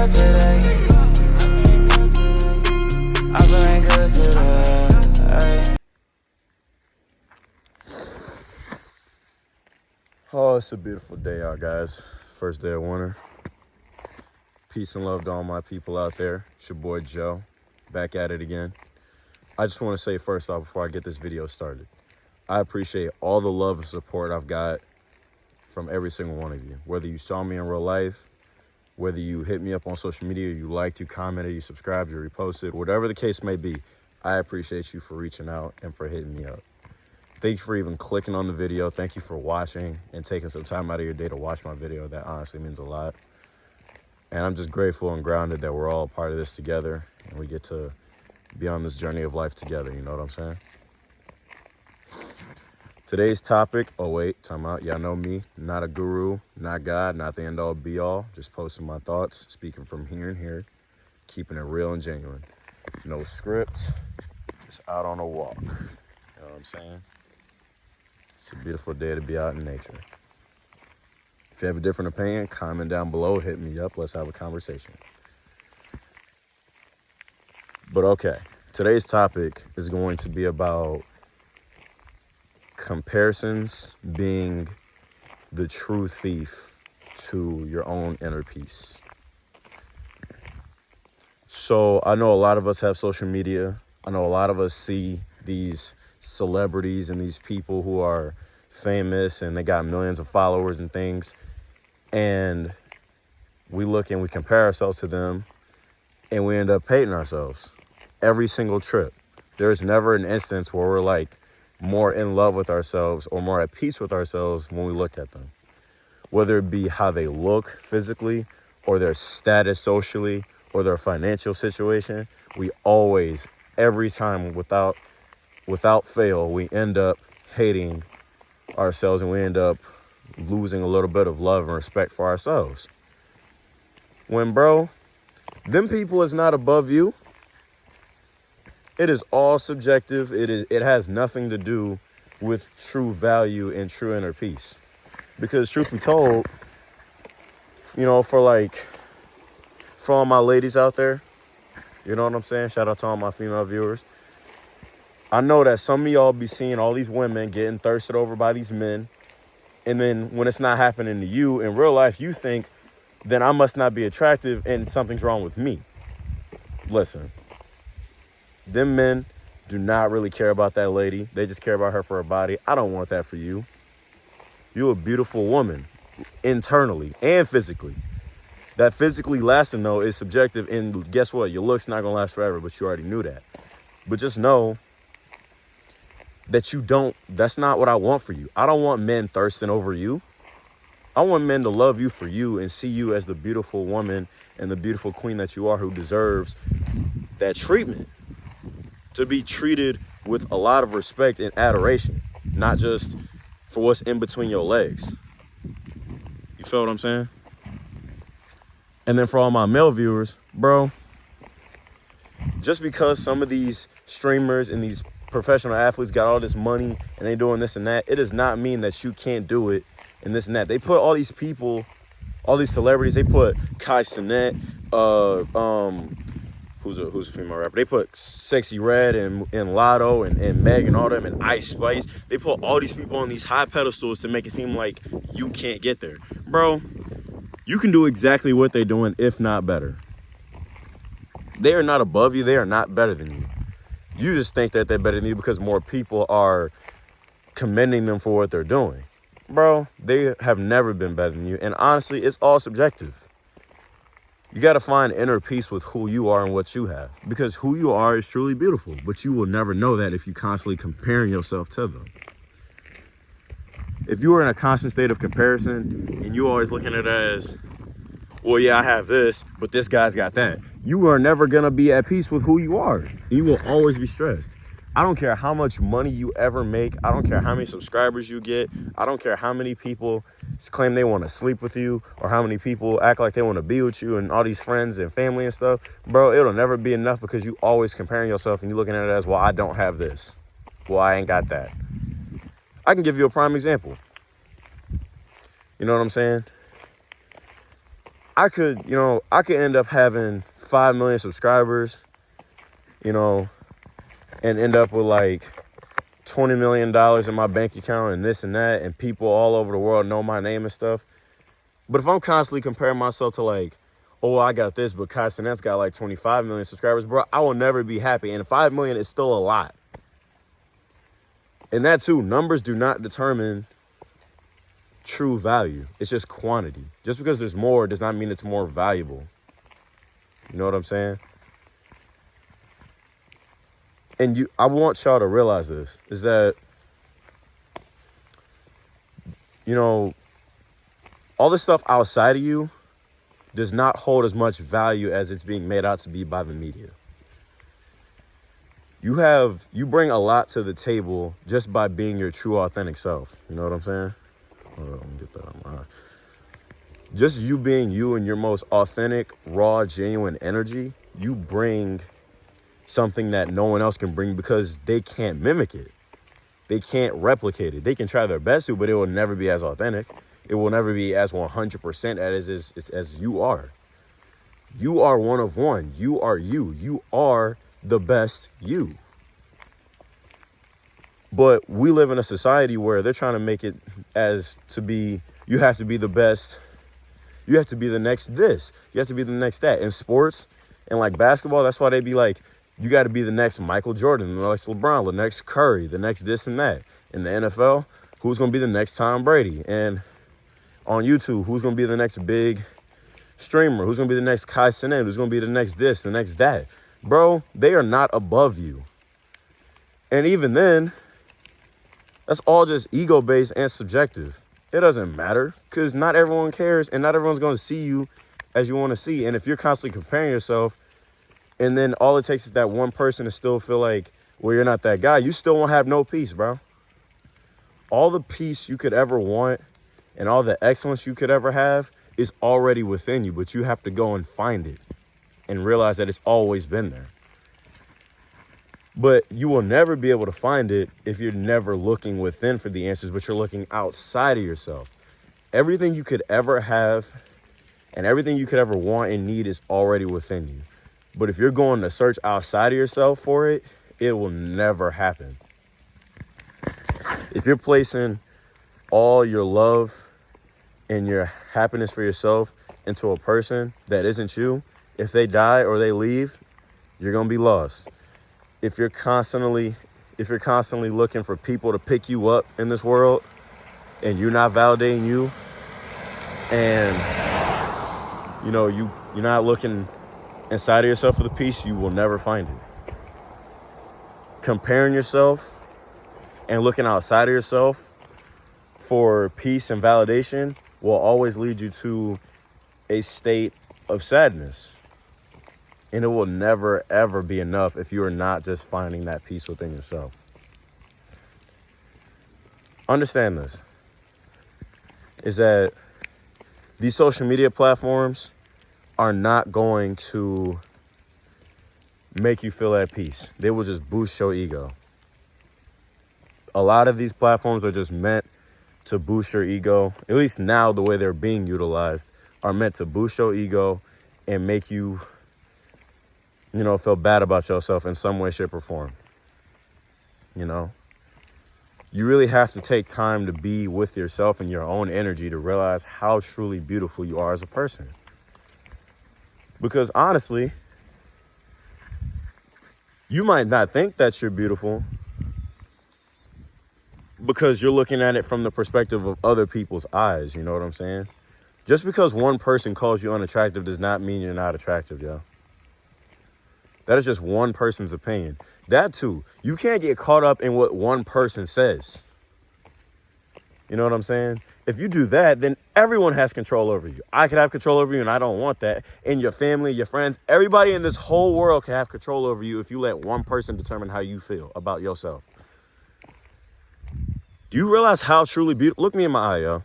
good today. I'm feeling good today. Oh, it's a beautiful day out, guys. First day of winter. Peace and love to all my people out there. It's your boy Joe, back at it again. I just want to say first off, before I get this video started, I appreciate all the love and support I've got from every single one of you. Whether you saw me in real life, whether you hit me up on social media, you liked, you commented, you subscribed, you reposted, whatever the case may be, I appreciate you for reaching out and for hitting me up. Thank you for even clicking on the video. Thank you for watching and taking some time out of your day to watch my video. That honestly means a lot. And I'm just grateful and grounded that we're all a part of this together and we get to be on this journey of life together. You know what I'm saying? Today's topic, oh wait, time out. Y'all know me, not a guru, not God, not the end all be all. Just posting my thoughts, speaking from here and here, keeping it real and genuine. No script, just out on a walk. You know what I'm saying? It's a beautiful day to be out in nature. If you have a different opinion, comment down below, hit me up, let's have a conversation. But okay, today's topic is going to be about comparisons being the true thief to your own inner peace. So I know a lot of us have social media. I know a lot of us see these celebrities and these people who are famous and they got millions of followers and things. And we look and we compare ourselves to them and we end up hating ourselves every single trip. There's never an instance where we're like more in love with ourselves or more at peace with ourselves when we look at them. Whether it be how they look physically or their status socially or their financial situation, we always, every time without fail, we end up hating ourselves and we end up losing a little bit of love and respect for ourselves. When, bro, them people is not above you. It is all subjective. It has nothing to do with true value and true inner peace. Because truth be told, you know, for all my ladies out there, you know what I'm saying? Shout out to all my female viewers. I know that some of y'all be seeing all these women getting thirsted over by these men. And then when it's not happening to you in real life, you think, then I must not be attractive and something's wrong with me. Listen, them men do not really care about that lady. They just care about her for her body. I don't want that for you. You're a beautiful woman internally and physically. That physically lasting, though, is subjective. And guess what? Your looks not going to last forever, but you already knew that. But just know that that's not what I want for you. I don't want men thirsting over you. I want men to love you for you and see you as the beautiful woman and the beautiful queen that you are who deserves that treatment. To be treated with a lot of respect and adoration, not just for what's in between your legs. You feel what I'm saying? And then for all my male viewers, bro, just because some of these streamers and these professional athletes got all this money and they doing this and that, it does not mean that you can't do it and this and that. They put all these people, all these celebrities, they put Kai Cenat, who's a female rapper. They put Sexy Red and Lotto and Meg and all them and Ice Spice. They put all these people on these high pedestals to make it seem like you can't get there. Bro, you can do exactly what they're doing, if not better. They are not above you. They are not better than you. You just think that they're better than you because more people are commending them for what they're doing. Bro, they have never been better than you. And honestly, it's all subjective. You got to find inner peace with who you are and what you have. Because who you are is truly beautiful. But you will never know that if you're constantly comparing yourself to them. If you are in a constant state of comparison and you're always looking at it as, well, yeah, I have this, but this guy's got that, you are never going to be at peace with who you are. You will always be stressed. I don't care how much money you ever make. I don't care how many subscribers you get. I don't care how many people claim they want to sleep with you or how many people act like they want to be with you and all these friends and family and stuff. Bro, it'll never be enough because you always comparing yourself and you're looking at it as, well, I don't have this. Well, I ain't got that. I can give you a prime example. You know what I'm saying? I could end up having 5 million subscribers, and end up with like $20 million in my bank account and this and that, and people all over the world know my name and stuff. But if I'm constantly comparing myself to like, oh, I got this, but Kai Cenat's got like 25 million subscribers, bro, I will never be happy. And 5 million is still a lot. And that too, numbers do not determine true value. It's just quantity. Just because there's more does not mean it's more valuable. You know what I'm saying? And I want y'all to realize this, is that, all this stuff outside of you does not hold as much value as it's being made out to be by the media. You bring a lot to the table just by being your true, authentic self. You know what I'm saying? Hold on, let me get that on my eye. Just you being you and your most authentic, raw, genuine energy, you bring something that no one else can bring because they can't mimic it. They can't replicate it. They can try their best to, but it will never be as authentic. It will never be as 100% as you are. You are one of one. You are you. You are the best you. But we live in a society where they're trying to make it as to be, you have to be the best. You have to be the next this. You have to be the next that. In sports and like basketball, that's why they be like, you got to be the next Michael Jordan, the next LeBron, the next Curry, the next this and that. In the NFL, who's going to be the next Tom Brady? And on YouTube, who's going to be the next big streamer? Who's going to be the next Kai Cenat? Who's going to be the next this, the next that? Bro, they are not above you. And even then, that's all just ego-based and subjective. It doesn't matter because not everyone cares and not everyone's going to see you as you want to see. And if you're constantly comparing yourself, and then all it takes is that one person to still feel like, well, you're not that guy, you still won't have no peace, bro. All the peace you could ever want and all the excellence you could ever have is already within you, but you have to go and find it and realize that it's always been there. But you will never be able to find it if you're never looking within for the answers, but you're looking outside of yourself. Everything you could ever have and everything you could ever want and need is already within you. But if you're going to search outside of yourself for it, it will never happen. If you're placing all your love and your happiness for yourself into a person that isn't you, if they die or they leave, you're going to be lost. If you're constantly looking for people to pick you up in this world and you're not validating you and you're not looking inside of yourself for the peace, you will never find it. Comparing yourself and looking outside of yourself for peace and validation will always lead you to a state of sadness. And it will never, ever be enough if you are not just finding that peace within yourself. Understand this, is that these social media platforms are not going to make you feel at peace. They will just boost your ego. A lot of these platforms are just meant to boost your ego. At least now, the way they're being utilized are meant to boost your ego and make you, feel bad about yourself in some way, shape, or form. You really have to take time to be with yourself and your own energy to realize how truly beautiful you are as a person. Because honestly, you might not think that you're beautiful because you're looking at it from the perspective of other people's eyes. You know what I'm saying? Just because one person calls you unattractive does not mean you're not attractive, yo. That is just one person's opinion. That too, you can't get caught up in what one person says. You know what I'm saying? If you do that, then everyone has control over you. I could have control over you, and I don't want that. And your family, your friends, everybody in this whole world can have control over you if you let one person determine how you feel about yourself. Do you realize how truly beautiful? Look me in my eye, yo.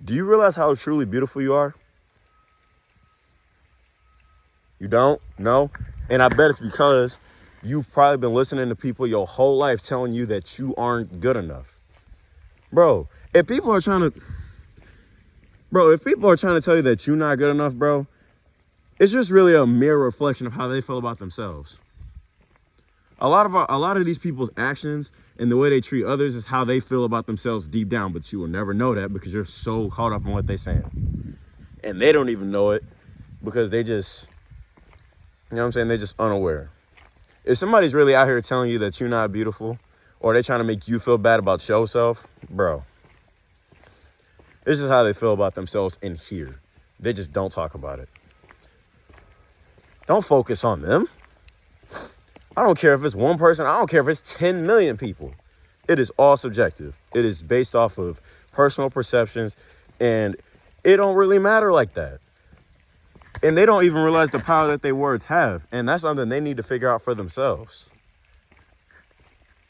Do you realize how truly beautiful you are? You don't? No? And I bet it's because you've probably been listening to people your whole life telling you that you aren't good enough. Bro, if people are trying to... Bro, if people are trying to tell you that you're not good enough, bro, it's just really a mere reflection of how they feel about themselves. A lot of these people's actions and the way they treat others is how they feel about themselves deep down, but you will never know that because you're so caught up in what they're saying. And they don't even know it because they just, you know what I'm saying? They're just unaware. If somebody's really out here telling you that you're not beautiful, or they're trying to make you feel bad about yourself, bro, this is how they feel about themselves in here. They just don't talk about it. Don't focus on them. I don't care if it's one person. I don't care if it's 10 million people. It is all subjective. It is based off of personal perceptions, and it don't really matter like that. And they don't even realize the power that their words have. And that's something they need to figure out for themselves.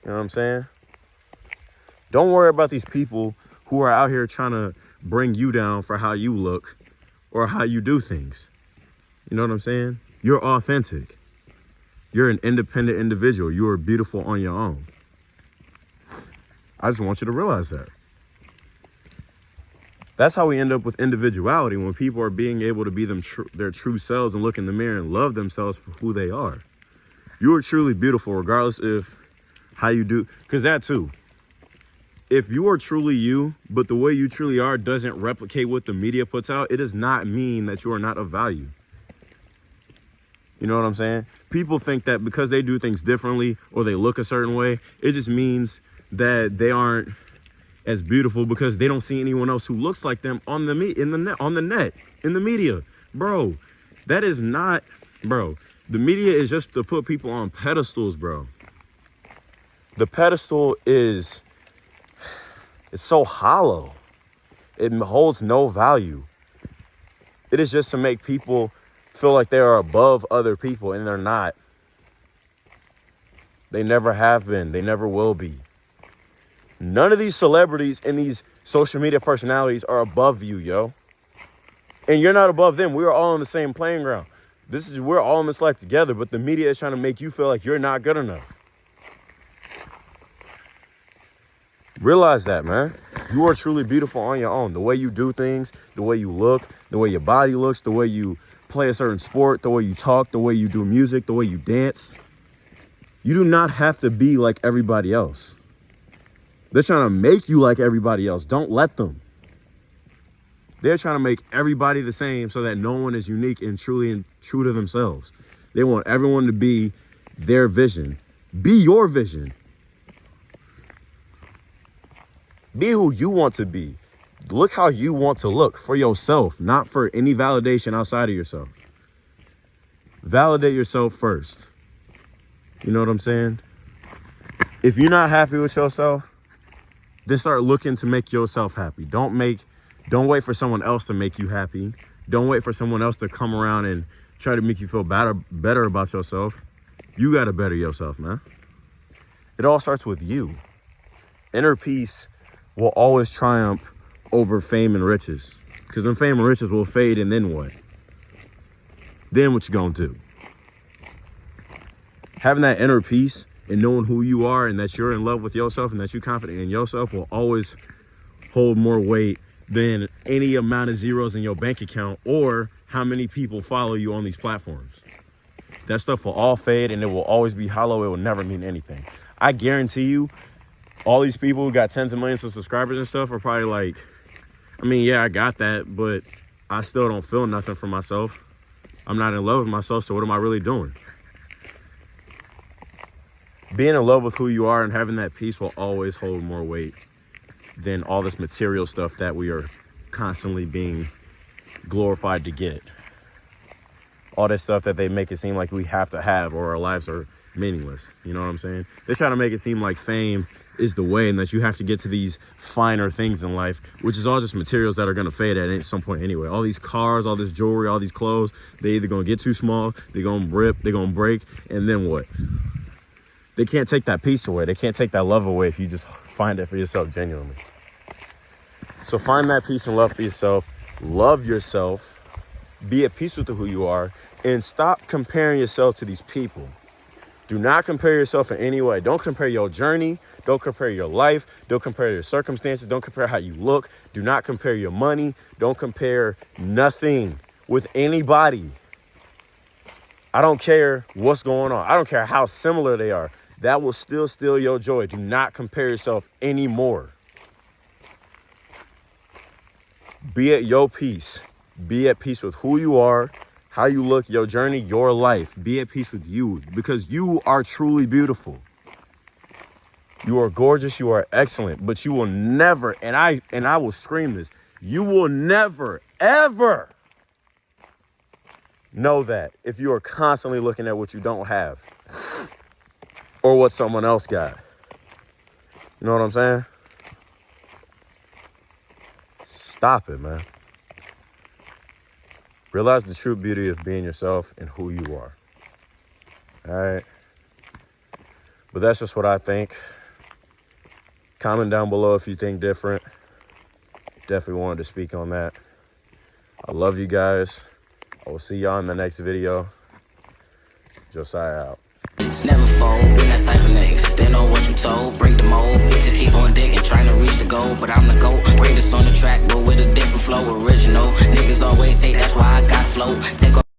You know what I'm saying? Don't worry about these people who are out here trying to bring you down for how you look or how you do things. You know what I'm saying? You're authentic. You're an independent individual. You are beautiful on your own. I just want you to realize that. That's how we end up with individuality, when people are being able to be their true selves and look in the mirror and love themselves for who they are. You are truly beautiful regardless of how you do. Because that too. If you are truly you, but the way you truly are doesn't replicate what the media puts out, it does not mean that you are not of value. You know what I'm saying? People think that because they do things differently or they look a certain way, it just means that they aren't as beautiful because they don't see anyone else who looks like them on the net, in the media. Bro, that is not, bro. The media is just to put people on pedestals, bro. The pedestal it's so hollow. It holds no value. It is just to make people feel like they are above other people, and they're not. They never have been. They never will be. None of these celebrities and these social media personalities are above you, yo. And you're not above them. We're all on the same playing ground. We're all in this life together, but the media is trying to make you feel like you're not good enough. Realize that, man. You are truly beautiful on your own. The way you do things, the way you look, the way your body looks, the way you play a certain sport, the way you talk, the way you do music, the way you dance. You do not have to be like everybody else. They're trying to make you like everybody else. Don't let them. They're trying to make everybody the same so that no one is unique and true to themselves. They want everyone to be their vision. Be your vision. Be who you want to be. Look how you want to look for yourself, not for any validation outside of yourself. Validate yourself first. You know what I'm saying? If you're not happy with yourself, then start looking to make yourself happy. Don't wait for someone else to make you happy. Don't wait for someone else to come around and try to make you feel better about yourself. You got to better yourself, man. It all starts with you. Inner peace will always triumph over fame and riches. Because then fame and riches will fade, and then what? Then what you gonna do? Having that inner peace and knowing who you are and that you're in love with yourself and that you're confident in yourself will always hold more weight than any amount of zeros in your bank account or how many people follow you on these platforms. That stuff will all fade, and it will always be hollow. It will never mean anything. I guarantee you, all these people who got tens of millions of subscribers and stuff are probably like, I mean, yeah, I got that, but I still don't feel nothing for myself. I'm not in love with myself, so what am I really doing? Being in love with who you are and having that peace will always hold more weight than all this material stuff that we are constantly being glorified to get. All this stuff that they make it seem like we have to have or our lives are meaningless. You know what I'm saying? They're trying to make it seem like fame is the way and that you have to get to these finer things in life, which is all just materials that are going to fade at some point anyway. All these cars, all this jewelry, all these clothes, they either going to get too small, they're going to rip, they're going to break, and then what? They can't take that peace away. They can't take that love away if you just find it for yourself genuinely. So find that peace and love for yourself. Love yourself. Be at peace with who you are. And stop comparing yourself to these people. Do not compare yourself in any way. Don't compare your journey. Don't compare your life. Don't compare your circumstances. Don't compare how you look. Do not compare your money. Don't compare nothing with anybody. I don't care what's going on. I don't care how similar they are. That will still steal your joy. Do not compare yourself anymore. Be at your peace. Be at peace with who you are, how you look, your journey, your life. Be at peace with you, because you are truly beautiful. You are gorgeous. You are excellent. But you will never, and I will scream this, you will never, ever know that if you are constantly looking at what you don't have or what someone else got. You know what I'm saying? Stop it, man. Realize the true beauty of being yourself and who you are. All right. But that's just what I think. Comment down below if you think different. Definitely wanted to speak on that. I love you guys. I will see y'all in the next video. Josiah out. Never fold, been that type of nigga. Stand on what you told, break the mold. Bitches keep on digging, trying to reach the goal. But I'm the GOAT, greatest on the track, but with a different flow. Original, niggas always hate, that's why I got flow.